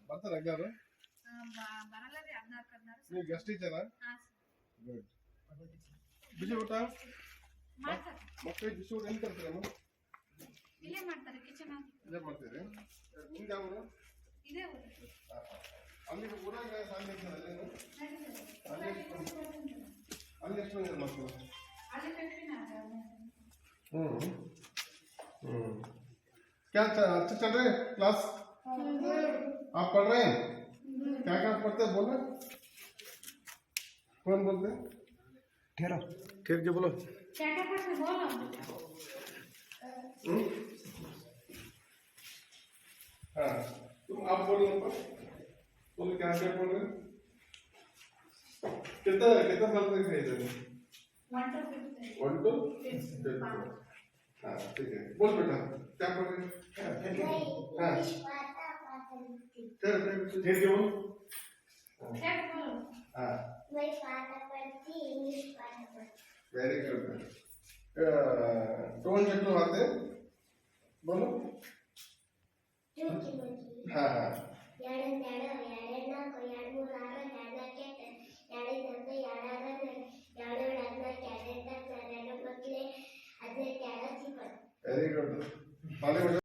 ಬರ್ತಾರೆ ಅಗ್ಗಾರು ಬರಲ್ಲ ರೀ 14 ನೀವು ಗೆಸ್ಟ್ ಟೀಚರಾ? ಗುಡ್. ಬಿಸಿ ಊಟ ಮಾಡ್ತಾರೆ. ಮಕ್ಕಳಿಗೆ ಬಿಸಿ ಊಟ ಎಲ್ಲಿ ತರ್ತೀರಮ್ಮ? ಇಲ್ಲೇ ಮಾಡ್ತಾರೆ, ಕಿಚನ್ ಇಲ್ಲೇ ಮಾಡ್ತೀರಿ? ನಿಮ್ದು ಯಾವ ಊರು? ಇದೇ ಊರು. ಅಲ್ಲಿ ಊರಾಗ ಸಾಲಿ ಇರ್ತದಲ್ಲೇನು? ಅಲ್ಲಿ ಎಷ್ಟು ಮಂದಿ ಮಕ್ಕಳು? ಅಲ್ಲಿ 15 क्या अच्छा चल रहा है क्लास? आप पढ़ रहे हैं? क्या क्या पढ़ते हैं? बोलो कौन बोलते हैं? ठहरो ठहर के बोलो। क्या क्या पढ़ते बोलो। हाँ तुम आप बोलो बोलो क्या क्या पढ़ रहे हैं? कितना कितना साल तक है इधर? 1 to 5 हाँ ठीक है बोल बेटा क्या पढ़ रहे हैं? हाँ ठीक है बोल हाँ वेरी गुड टोन चेक आते बोलो हाँ हाँ वेरी गुड